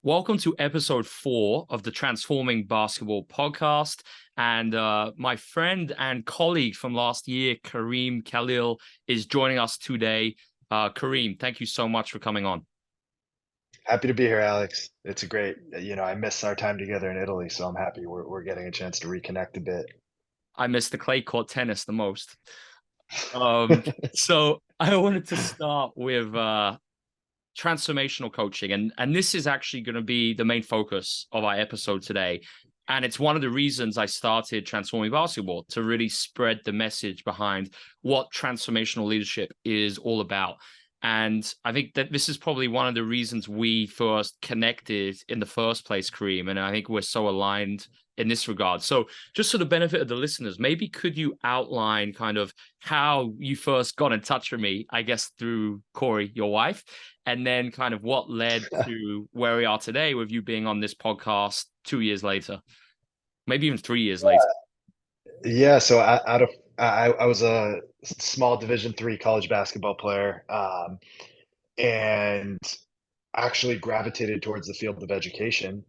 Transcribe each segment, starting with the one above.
Welcome to episode 4 of the Transforming Basketball podcast. And my friend and colleague from last year, Kareem Kalil, is joining us today. Kareem, thank you so much for coming on. Happy to be here, Alex. It's a great, I miss our time together in Italy, so I'm happy we're getting a chance to reconnect a bit. I miss the clay court tennis the most. So I wanted to start with transformational coaching, and this is actually going to be the main focus of our episode today. And it's one of the reasons I started Transforming Basketball, to really spread the message behind what transformational leadership is all about. And I think that this is probably one of the reasons we first connected in the first place, Kareem. And I think we're so aligned in this regard. So just for the benefit of the listeners, maybe could you outline kind of how you first got in touch with me, I guess through Corey, your wife, and then kind of what led to where we are today with you being on this podcast 2 years later, maybe even 3 years later. Yeah, so out of I was a small Division III college basketball player, and actually gravitated towards the field of education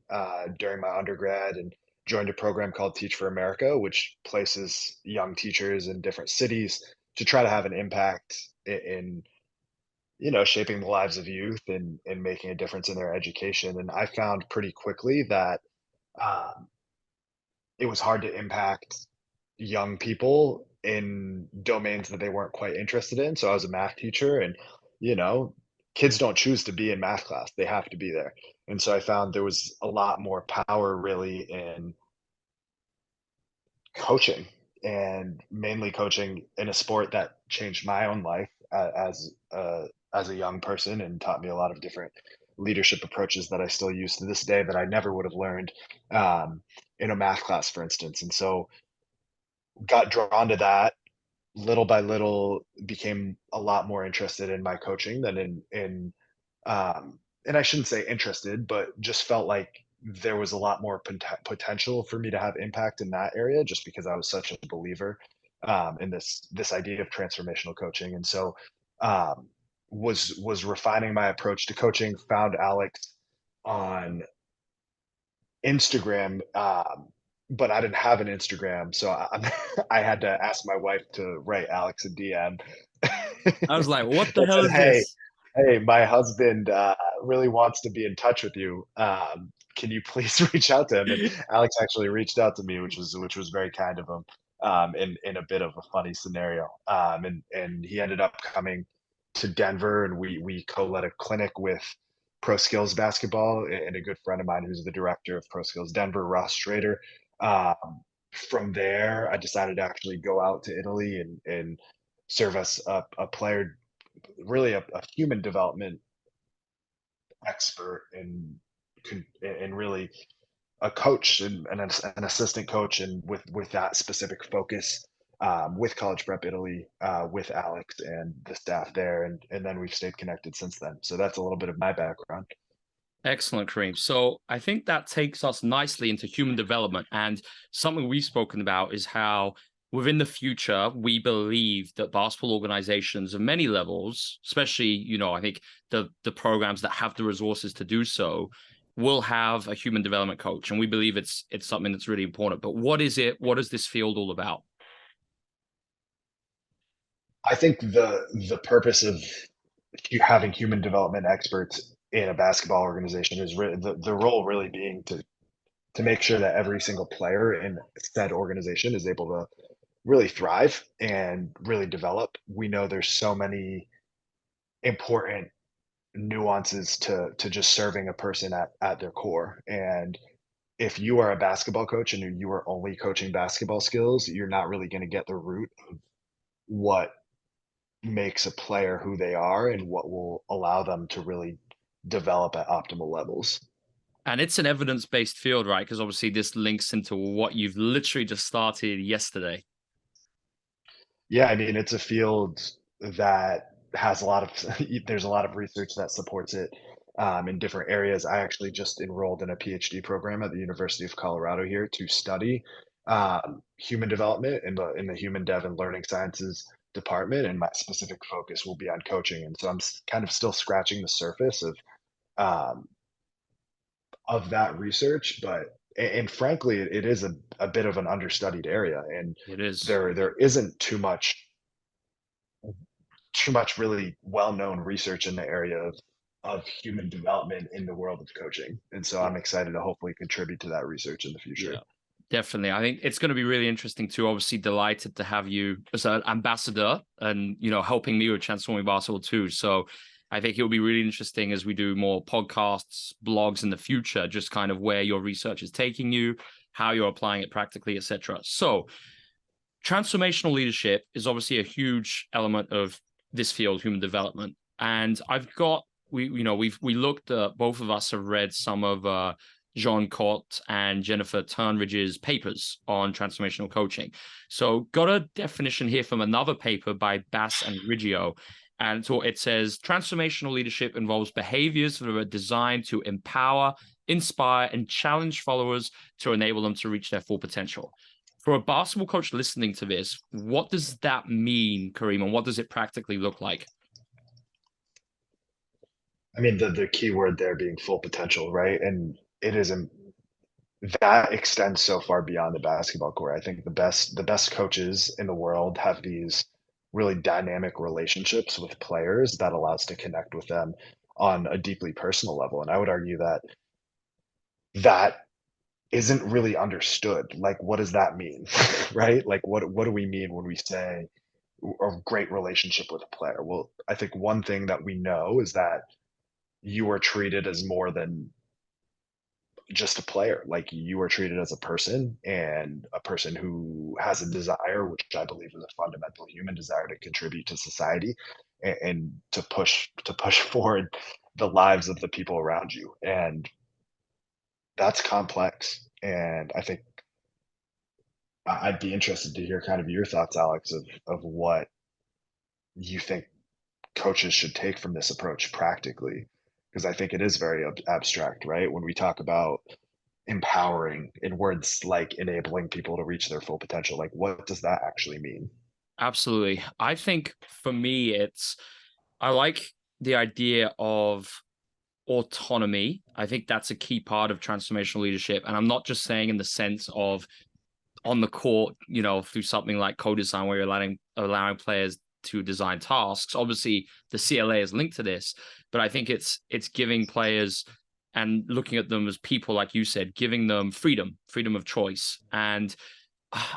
during my undergrad and joined a program called Teach for America, which places young teachers in different cities to try to have an impact in shaping the lives of youth and making a difference in their education. And I found pretty quickly that um, it was hard to impact young people in domains that they weren't quite interested in. So I was a math teacher and, you know, kids don't choose to be in math class. They have to be there. And so I found there was a lot more power really in coaching and mainly coaching in a sport that changed my own life as a young person and taught me a lot of different leadership approaches that I still use to this day that I never would have learned in a math class, for instance. And so got drawn to that little by little, became a lot more interested in my coaching than um and I shouldn't say interested, but just felt like there was a lot more potential for me to have impact in that area just because I was such a believer in this idea of transformational coaching. And so um was refining my approach to coaching, found Alex on Instagram, but I didn't have an Instagram, so I had to ask my wife to write Alex a DM I was like, what the that hell said, is "Hey, this? my husband really wants to be in touch with you. Can you please reach out to him?" And Alex actually reached out to me, which was very kind of him, in a bit of a funny scenario. And he ended up coming to Denver, and we co-led a clinic with Pro Skills Basketball and a good friend of mine who's the director of Pro Skills Denver, Ross Strader. Um, from there, I decided to actually go out to Italy and serve as a player, really a human development expert and really a coach and an assistant coach, and with that specific focus with College Prep Italy, with Alex and the staff there, and then we've stayed connected since then. So that's a little bit of my background. Excellent, Kareem. So I think that takes us nicely into human development. And something we've spoken about is how within the future, we believe that basketball organizations of many levels, especially, I think the programs that have the resources to do so, will have a human development coach. And we believe it's something that's really important. But what is it? What is this field all about? I think the purpose of having human development experts in a basketball organization is the role really being to make sure that every single player in said organization is able to really thrive and really develop. We know there's so many important nuances to just serving a person at their core. And if you are a basketball coach and you are only coaching basketball skills, you're not really going to get the root of what makes a player who they are and what will allow them to really develop at optimal levels. And it's an evidence-based field, right? Because obviously this links into what you've literally just started yesterday. Yeah, I mean, it's a field that has a lot of there's a lot of research that supports it in different areas. I actually just enrolled in a PhD program at the University of Colorado here to study human development in the human dev and learning sciences department, and my specific focus will be on coaching. And so I'm kind of still scratching the surface of um, of that research, but and frankly, it is a bit of an understudied area, and It is. there isn't too much really well-known research in the area of human development in the world of coaching. And so Yeah. I'm excited to hopefully contribute to that research in the future. Yeah. Definitely. I think it's going to be really interesting too. Obviously, delighted to have you as an ambassador and, helping me with transforming basketball too. So I think it'll be really interesting as we do more podcasts, blogs in the future, just kind of where your research is taking you, how you're applying it practically, etc. So transformational leadership is obviously a huge element of this field, human development. And I've got, we looked at, both of us have read some of Jean Cote and Jennifer Turnridge's papers on transformational coaching. So got a definition here from another paper by Bass and Riggio. And so it says transformational leadership involves behaviors that are designed to empower, inspire, and challenge followers to enable them to reach their full potential. For a basketball coach listening to this, what does that mean, Kareem, and what does it practically look like? I mean, the key word there being full potential, right? And it isn't that extends so far beyond the basketball court. I think the best coaches in the world have these really dynamic relationships with players that allows to connect with them on a deeply personal level. And I would argue that that isn't really understood. Like, what does that mean? Right? Like, what do we mean when we say a great relationship with a player? Well, I think one thing that we know is that you are treated as more than just a player. Like, you are treated as a person, and a person who has a desire, which I believe is a fundamental human desire to contribute to society and to push forward the lives of the people around you. And that's complex. And I think I'd be interested to hear kind of your thoughts, Alex, of what you think coaches should take from this approach practically, because I think it is very abstract, right? When we talk about empowering in words like enabling people to reach their full potential, like what does that actually mean? Absolutely. I think for me, I like the idea of autonomy. I think that's a key part of transformational leadership. And I'm not just saying in the sense of on the court, through something like co-design where you're allowing players to design tasks. Obviously, the CLA is linked to this, but I think it's giving players and looking at them as people, like you said, giving them freedom of choice. And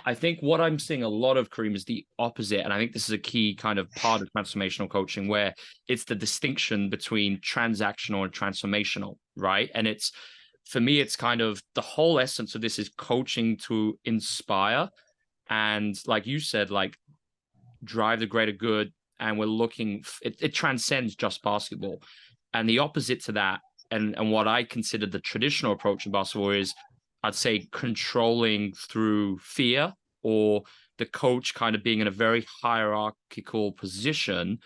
I think what I'm seeing a lot of, Kareem, is the opposite. And I think this is a key kind of part of transformational coaching where it's the distinction between transactional and transformational, right? And for me, it's kind of the whole essence of this is coaching to inspire. And like you said, like drive the greater good. And we're looking, it transcends just basketball. And the opposite to that, and what I consider the traditional approach in basketball is, I'd say, controlling through fear, or the coach kind of being in a very hierarchical position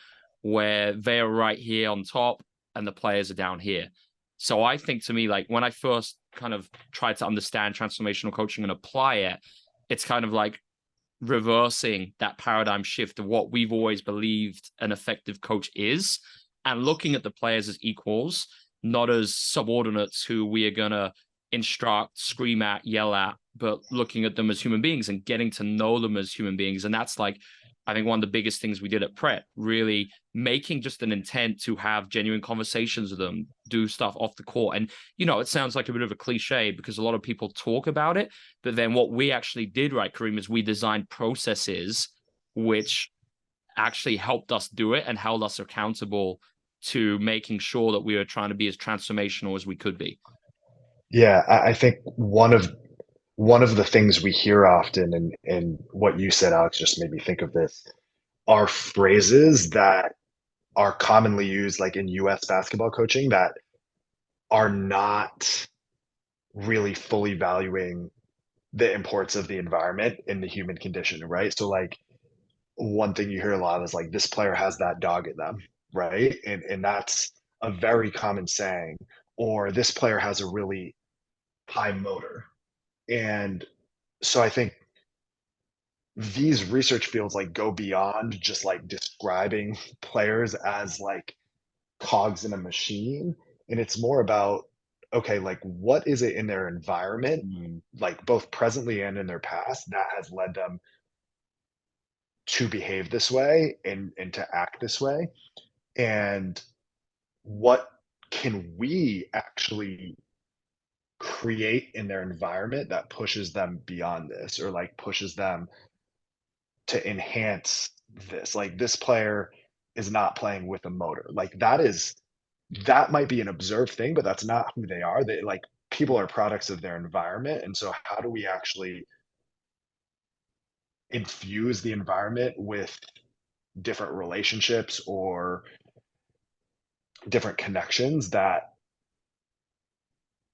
where they are right here on top and the players are down here. So I think, to me, like when I first kind of tried to understand transformational coaching and apply it, it's kind of like reversing that paradigm shift of what we've always believed an effective coach is, and looking at the players as equals, not as subordinates who we are going to instruct, scream at, yell at, but looking at them as human beings and getting to know them as human beings. And that's like, I think one of the biggest things we did at Pret, really making just an intent to have genuine conversations with them, do stuff off the court. And, it sounds like a bit of a cliche because a lot of people talk about it, but then what we actually did, right, Kareem, is we designed processes which actually helped us do it and held us accountable to making sure that we were trying to be as transformational as we could be. Yeah, I think one of the things we hear often, and what you said, Alex, just made me think of this, are phrases that are commonly used like in US basketball coaching that are not really fully valuing the importance of the environment in the human condition, right? So like one thing you hear a lot is like this player has that dog in them, right? And that's a very common saying. Or this player has a really high motor. And so I think these research fields like go beyond just like describing players as like cogs in a machine, and it's more about okay, like what is it in their environment, Mm, like both presently and in their past, that has led them to behave this way and to act this way? And what can we actually create in their environment that pushes them beyond this, or like pushes them to enhance this? Like this player is not playing with a motor. Like that might be an observed thing, but that's not who they are. They like people are products of their environment. And so how do we actually infuse the environment with different relationships or different connections that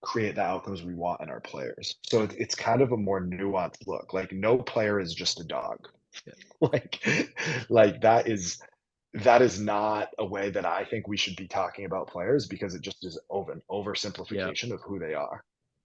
create the outcomes we want in our players? So it's kind of a more nuanced look. Like no player is just a dog. yeah. like like that is not a way that I think we should be talking about players, because it just is over Yeah. oversimplification of who they are.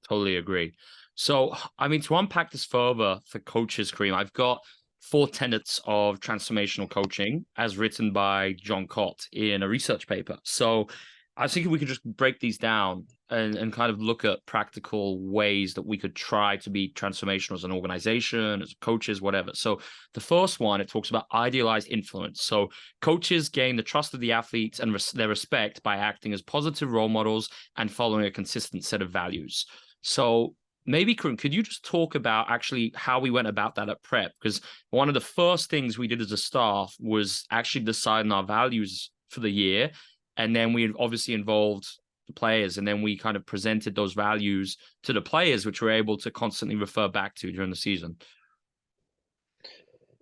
Totally agree. So, I mean, to unpack this further for coaches, Kareem, I've got four tenets of transformational coaching as written by Jean Cote in a research paper. So, I was thinking we could just break these down and kind of look at practical ways that we could try to be transformational as an organization, as coaches, whatever. So, the first one, it talks about idealized influence. So, coaches gain the trust of the athletes and their respect by acting as positive role models and following a consistent set of values. So maybe, Karim, could you just talk about actually how we went about that at prep? Because one of the first things we did as a staff was actually deciding our values for the year. And then we obviously involved the players, and then we kind of presented those values to the players, which we're able to constantly refer back to during the season.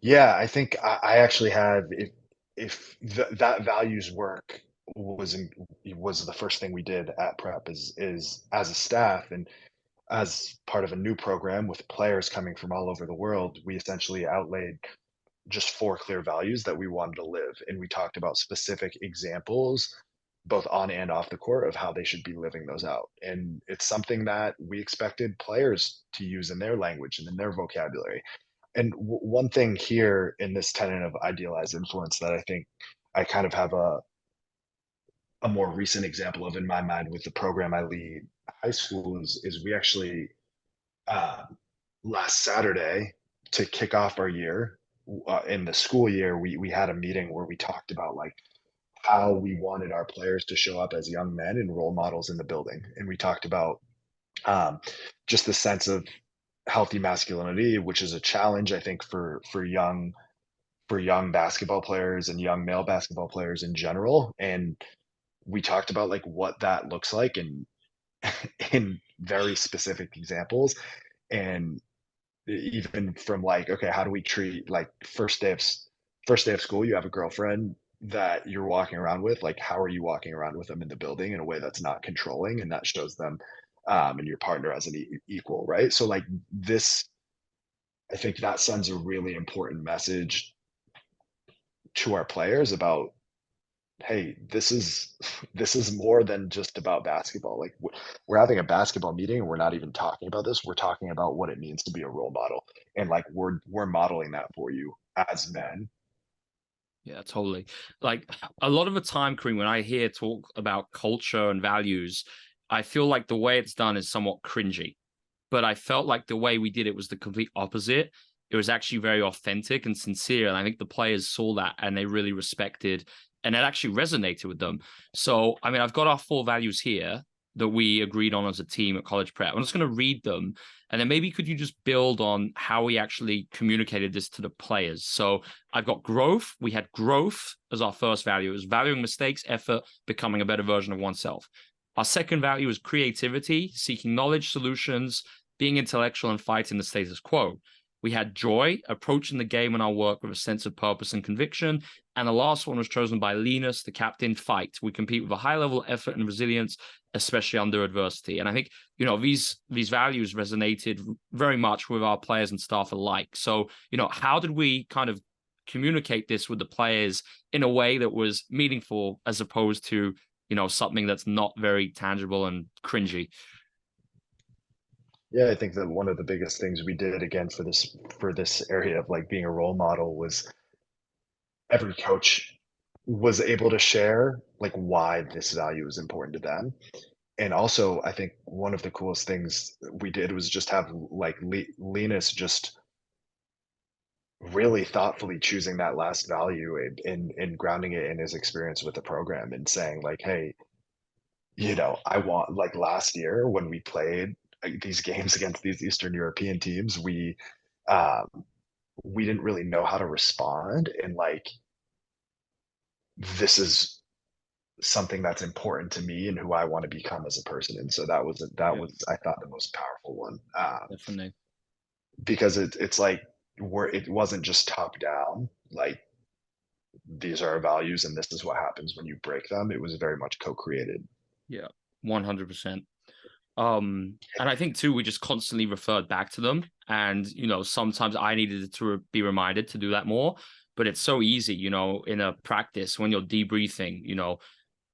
Yeah, I think I actually have, that values work was the first thing we did at prep, is as a staff and as part of a new program with players coming from all over the world, we essentially outlaid just four clear values that we wanted to live. And we talked about specific examples, both on and off the court, of how they should be living those out. And it's something that we expected players to use in their language and in their vocabulary. And one thing here in this tenet of idealized influence that I think I kind of have a more recent example of in my mind with the program I lead high school is we actually, uh, last Saturday, to kick off our year, in the school year, we had a meeting where we talked about like how we wanted our players to show up as young men and role models in the building. And we talked about, um, just the sense of healthy masculinity, which is a challenge, I think, for young basketball players and young male basketball players in general. And we talked about like what that looks like in very specific examples. And even from like, okay, how do we treat like first day of school, you have a girlfriend that you're walking around with, like how are you walking around with them in the building in a way that's not controlling and that shows them, and your partner as an equal, right? So like this, I think that sends a really important message to our players about, hey, this is more than just about basketball. Like we're having a basketball meeting and we're not even talking about this. We're talking about what it means to be a role model, and like we're modeling that for you as men. Yeah, totally. Like a lot of the time, Kareem, when I hear talk about culture and values, I feel like the way it's done is somewhat cringy. But I felt like the way we did it was the complete opposite. It was actually very authentic and sincere. And I think the players saw that and they really respected and it actually resonated with them. So, I mean, I've got our four values here that we agreed on as a team at college prep. I'm just going to read them. And then maybe could you just build on how we actually communicated this to the players? So I've got growth. We had growth as our first value. It was valuing mistakes, effort, becoming a better version of oneself. Our second value is creativity, seeking knowledge, solutions, being intellectual, and fighting the status quo. We had joy, approaching the game and our work with a sense of purpose and conviction. And the last one was chosen by Linus, the captain, fight. We compete with a high level of effort and resilience, especially under adversity. And I think, these values resonated very much with our players and staff alike. So, how did we kind of communicate this with the players in a way that was meaningful as opposed to something that's not very tangible and cringy? Yeah, I think that one of the biggest things we did again for this area of like being a role model was every coach was able to share like why this value is important to them. and also I think one of the coolest things we did was just have like Linus just really thoughtfully choosing that last value and grounding it in his experience with the program and saying like, hey, I want like last year when we played these games against these Eastern European teams, um, we didn't really know how to respond, and like this is something that's important to me and who I want to become as a person. And so that Yeah, was I thought the most powerful one, definitely. because it's like it wasn't just top down, like these are our values and this is what happens when you break them. It was very much co-created. Yeah, 100%. And I think too, we just constantly referred back to them. And, sometimes I needed to be reminded to do that more. But it's so easy, in a practice when you're debriefing,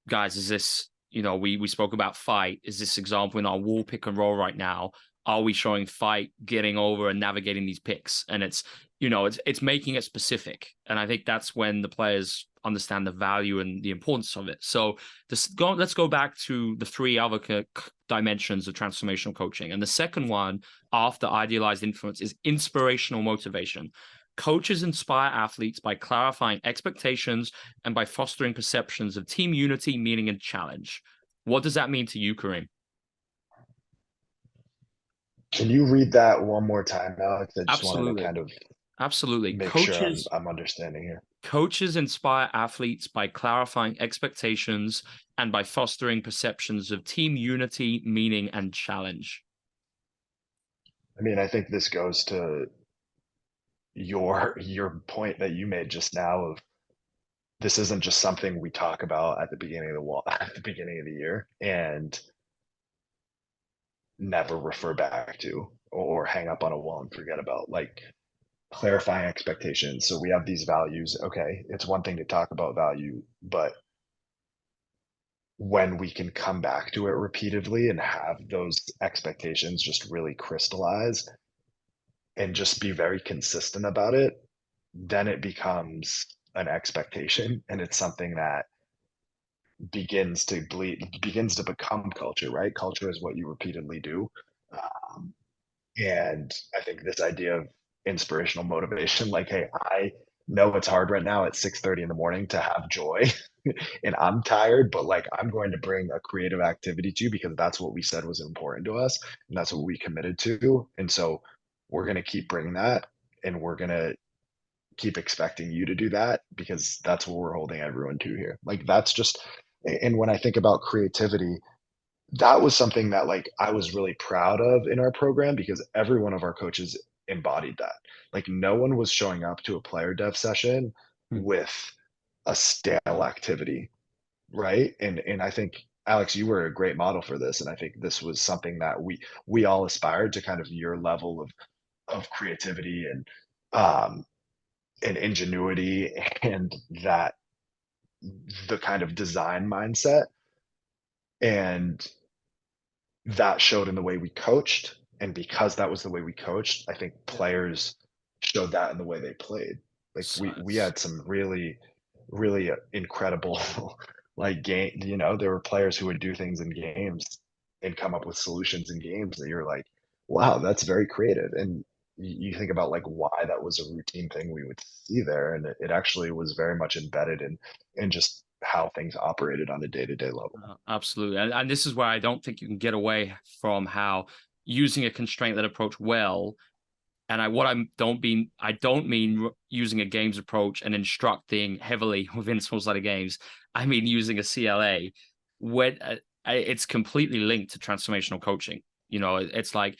guys, is this, we spoke about fight. Is this example in our wall pick and roll right now? Are we showing fight, getting over and navigating these picks? And it's making it specific. And I think that's when the players understand the value and the importance of it. So let's go back to the three other dimensions of transformational coaching. And the second one, after idealized influence, is inspirational motivation. Coaches inspire athletes by clarifying expectations and by fostering perceptions of team unity, meaning, and challenge. What does that mean to you, Kareem? Can you read that one more time, Alex? I just wanted to Absolutely. kind of Absolutely. make sure I'm understanding here. Coaches inspire athletes by clarifying expectations and by fostering perceptions of team unity, meaning, and challenge. I mean, I think this goes to your point that you made just now of this isn't just something we talk about at the beginning of the wall at the beginning of the year and never refer back to or hang up on a wall and forget about, like clarifying expectations. So we have these values. Okay, it's one thing to talk about value, but when we can come back to it repeatedly and have those expectations just really crystallize and just be very consistent about it, then it becomes an expectation and it's something that begins to become culture, right? Culture is what you repeatedly do. Um, and I think this idea of inspirational motivation, like, hey, I know it's hard right now at 6:30 in the morning to have joy and I'm tired, but like I'm going to bring a creative activity to you because that's what we said was important to us and that's what we committed to. And so we're going to keep bringing that and we're going to keep expecting you to do that because that's what we're holding everyone to here. Like that's just, and when I think about creativity, that was something that like I was really proud of in our program because every one of our coaches embodied that. Like no one was showing up to a player dev session Hmm. with a stale activity, right? And I think Alex, you were a great model for this, and I think this was something that we all aspired to kind of your level of creativity um and ingenuity and that the kind of design mindset and that showed in the way we coached, and because that was the way we coached, I think Yeah. players showed that in the way they played. Like So we it's had some really incredible like there were players who would do things in games and come up with solutions in games that you're like, wow, that's very creative. And you think about like why that was a routine thing we would see there, and it actually was very much embedded in just how things operated on a day-to-day level. absolutely. And this is where I don't think you can get away from how using a constraint-led approach well. And I don't mean using a games approach and instructing heavily within small-sided games. I mean using a CLA when it's completely linked to transformational coaching. It's like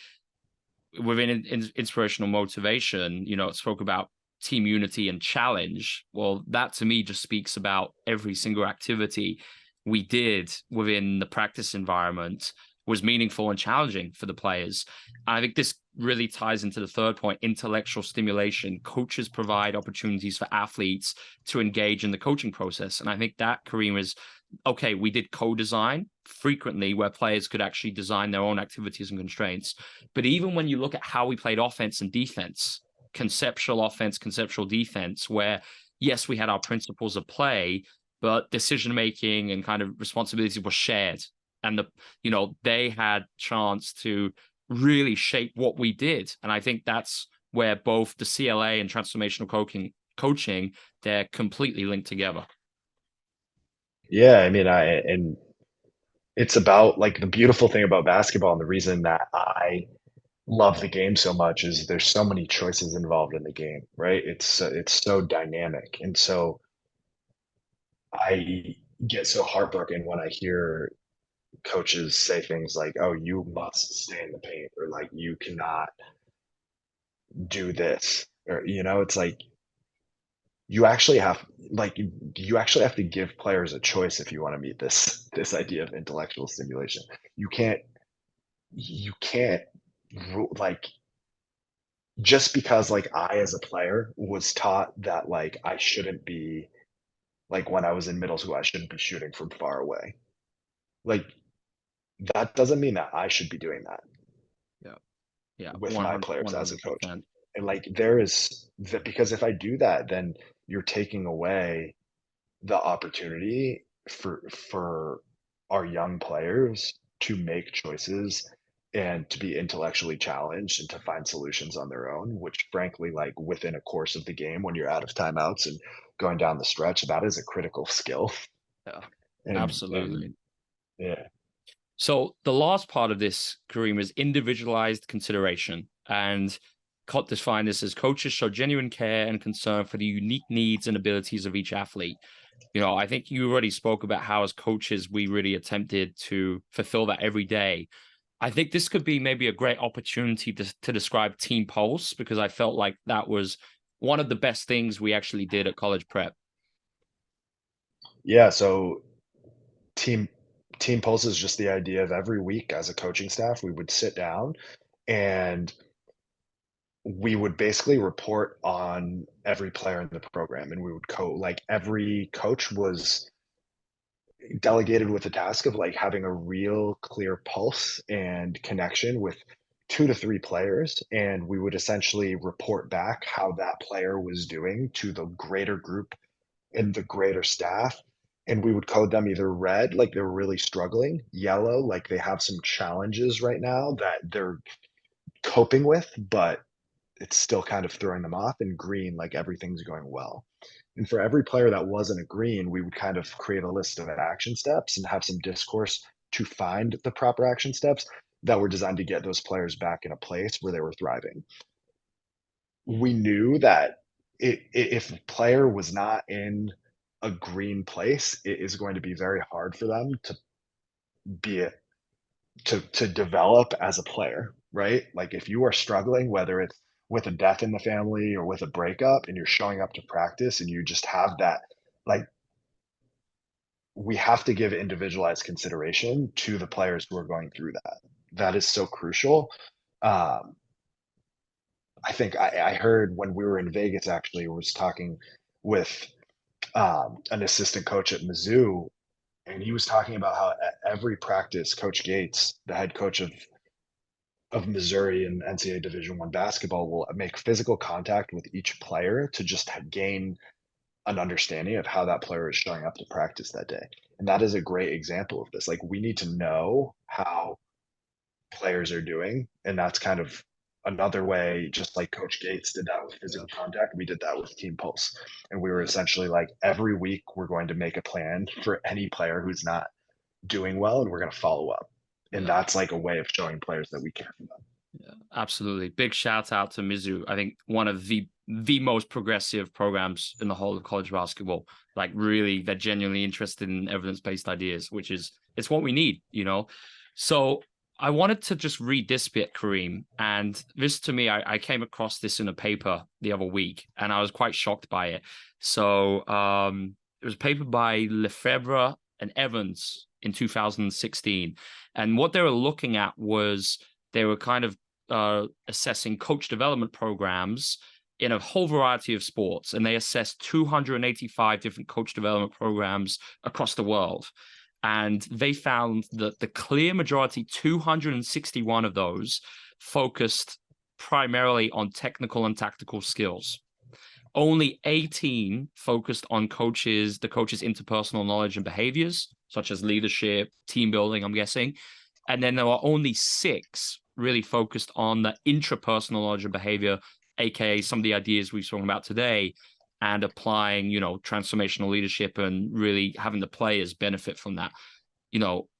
within inspirational motivation, it spoke about team unity and challenge. Well, that to me just speaks about every single activity we did within the practice environment was meaningful and challenging for the players. And I think this really ties into the third point, intellectual stimulation. Coaches provide opportunities for athletes to engage in the coaching process. And I think that, Kareem, is okay. We did co-design frequently where players could actually design their own activities and constraints. But even when you look at how we played offense and defense, conceptual offense, conceptual defense, where yes, we had our principles of play, but decision making and kind of responsibilities were shared. and they had chance to really shape what we did. And I think that's where both the CLA and transformational coaching, they're completely linked together. Yeah, I mean, and it's about like the beautiful thing about basketball and the reason that I love the game so much is there's so many choices involved in the game, right? It's so dynamic. And so I get so heartbroken when I hear coaches say things like, "Oh, you must stay in the paint," or like, "You cannot do this," or it's like you actually have you actually have to give players a choice if you want to meet this idea of intellectual stimulation. You can't you can't like just because like I as a player was taught that like I shouldn't be like when I was in middle school I shouldn't be shooting from far away. Like that doesn't mean that I should be doing that Yeah. Yeah. with my 100, players as a coach. 100%. And like there is that because if I do that, then you're taking away the opportunity for our young players to make choices and to be intellectually challenged and to find solutions on their own, which frankly, like within a course of the game, when you're out of timeouts and going down the stretch, that is a critical skill. Yeah. And Absolutely. yeah. So the last part of this, Kareem, is individualized consideration. And Cott defined this as coaches show genuine care and concern for the unique needs and abilities of each athlete. I think you already spoke about how as coaches, we really attempted to fulfill that every day. I think this could be maybe a great opportunity to describe Team Pulse, because I felt like that was one of the best things we actually did at college prep. Yeah. So team team pulse is just the idea of every week as a coaching staff, we would sit down and we would basically report on every player in the program and we would like every coach was delegated with the task of like having a real clear pulse and connection with 2 to 3 players and we would essentially report back how that player was doing to the greater group and the greater staff and we would code them either red like they're really struggling, yellow like they have some challenges right now that they're coping with but it's still kind of throwing them off, and green, like everything's going well. And for every player that wasn't a green, we would kind of create a list of action steps and have some discourse to find the proper action steps that were designed to get those players back in a place where they were thriving. We knew that if a player was not in a green place, it is going to be very hard for them to be to develop as a player, right? Like if you are struggling, whether it's with a death in the family or with a breakup, and you're showing up to practice and you just have that, like we have to give individualized consideration to the players who are going through that. That is so crucial. Um, I think I heard when we were in Vegas actually was talking with an assistant coach at Mizzou, and he was talking about how at every practice, Coach Gates, the head coach of Missouri and NCAA Division One basketball will make physical contact with each player to just gain an understanding of how that player is showing up to practice that day. And that is a great example of this. Like we need to know how players are doing, and that's kind of another way. Just like Coach Gates did that with physical contact, we did that with Team Pulse, and we were essentially like every week we're going to make a plan for any player who's not doing well, and we're going to follow up. And Yeah. that's like a way of showing players that we care for them. Yeah, absolutely. Big shout out to Mizzou. I think one of the most progressive programs in the whole of college basketball. Like really, they're genuinely interested in evidence-based ideas, which is it's what we need. So I wanted to just read this bit, Kareem. And this to me, I came across this in a paper the other week, and I was quite shocked by it. So it was a paper by Lefebvre and Evans in 2016. And what they were looking at was they were kind of assessing coach development programs in a whole variety of sports, and they assessed 285 different coach development programs across the world. And they found that the clear majority, 261 of those, focused primarily on technical and tactical skills. Only 18 focused on the coach's interpersonal knowledge and behaviors. such as leadership, team building, I'm guessing. And then there are only 6 really focused on the intrapersonal knowledge of behavior, aka some of the ideas we've talked about today, and applying, transformational leadership and really having the players benefit from that.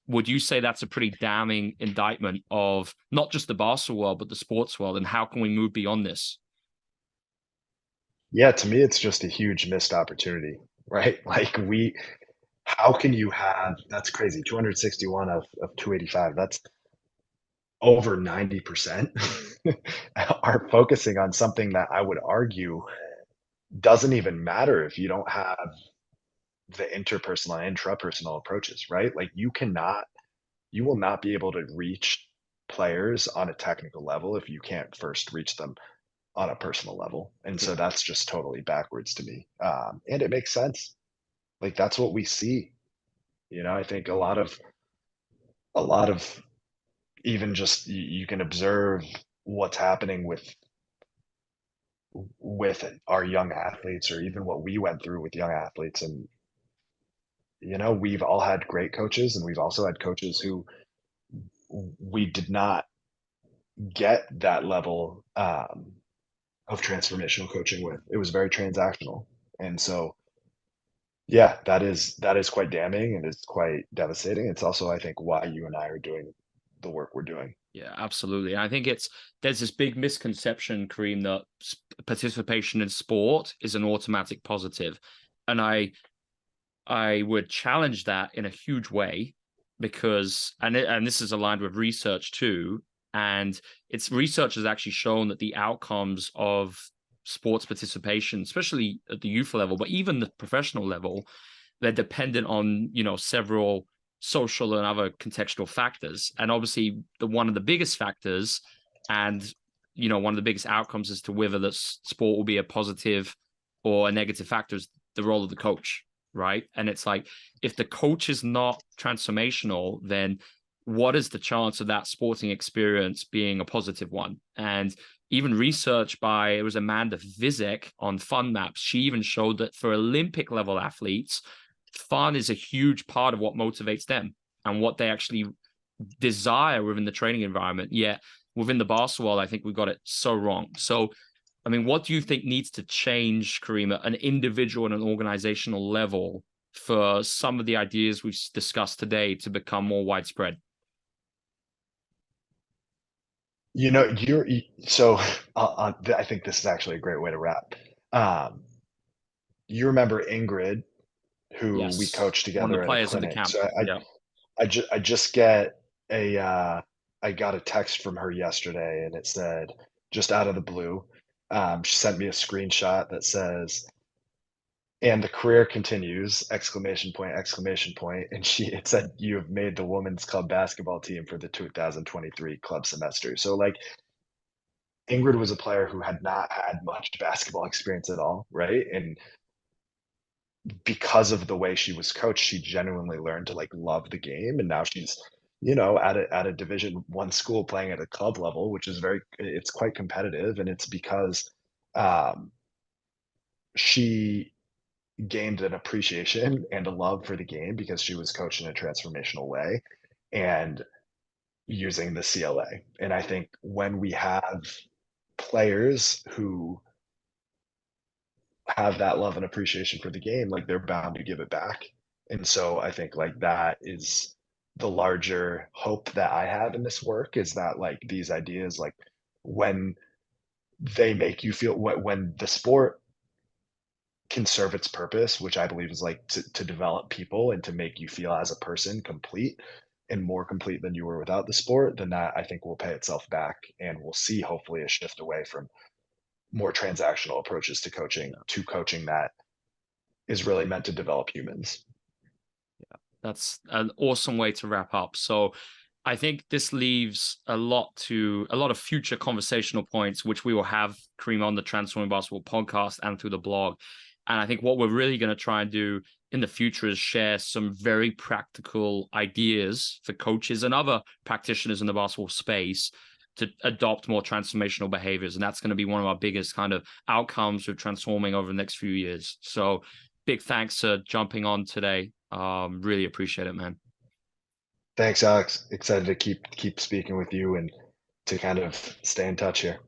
Would you say that's a pretty damning indictment of not just the basketball world, but the sports world? And how can we move beyond this? Yeah, to me, it's just a huge missed opportunity, right? Like how can you have, that's crazy, 261 of 285, that's over 90% are focusing on something that I would argue doesn't even matter if you don't have the interpersonal and intrapersonal approaches, right? Like you will not be able to reach players on a technical level if you can't first reach them on a personal level. And so Yeah. that's just totally backwards to me. And it makes sense. Like that's what we see. I think a lot of even just you can observe what's happening with our young athletes, or even what we went through with young athletes. And we've all had great coaches, and we've also had coaches who we did not get that level of transformational coaching with. It was very transactional. And so yeah, that is quite damning, and it's quite devastating. It's also, I think, why you and I are doing the work we're doing. Yeah, absolutely. And I think there's this big misconception, Kareem, that participation in sport is an automatic positive. And I would challenge that in a huge way because, and this is aligned with research too, and research has actually shown that the outcomes of sports participation, especially at the youth level, but even the professional level, they're dependent on, several social and other contextual factors. And obviously one of the biggest factors and, one of the biggest outcomes as to whether the sport will be a positive or a negative factor is the role of the coach, right? And it's like, if the coach is not transformational, then what is the chance of that sporting experience being a positive one? And even research by, it was Amanda Vizek on Fun Maps, she even showed that for Olympic level athletes, fun is a huge part of what motivates them and what they actually desire within the training environment. Yet within the basketball, I think we got it so wrong. So, I mean, what do you think needs to change, Kareem, at an individual and an organizational level for some of the ideas we've discussed today to become more widespread? So I think this is actually a great way to wrap. Um, you remember Ingrid, who we Yes. coached One of together the at a players of the clinic. camp. So Yeah. I just get I got a text from her yesterday, and it said, just out of the blue, she sent me a screenshot that says, "And the career continues!" Exclamation point! Exclamation point! And it said, "You have made the women's club basketball team for the 2023 club semester." So like Ingrid was a player who had not had much basketball experience at all, right? And because of the way she was coached, she genuinely learned to like love the game, and now she's at a Division 1 school playing at a club level, which is it's quite competitive, and it's because um, she gained an appreciation and a love for the game because she was coached in a transformational way and using the CLA. And I think when we have players who have that love and appreciation for the game, like they're bound to give it back. And so I think like that is the larger hope that I have in this work, is that like these ideas, like when they make you feel, when the sport can serve its purpose, which I believe is like to develop people and to make you feel as a person complete and more complete than you were without the sport, then that I think will pay itself back, and we'll see hopefully a shift away from more transactional approaches to coaching that is really meant to develop humans. That's an awesome way to wrap up. So I think this leaves a lot of future conversational points, which we will have, Kareem, on the Transforming Basketball podcast and through the blog. And I think what we're really going to try and do in the future is share some very practical ideas for coaches and other practitioners in the basketball space to adopt more transformational behaviors. And that's going to be one of our biggest kind of outcomes of transforming over the next few years. So big thanks for jumping on today Really appreciate it, man. Thanks, Alex. Excited to keep speaking with you and to kind of stay in touch here.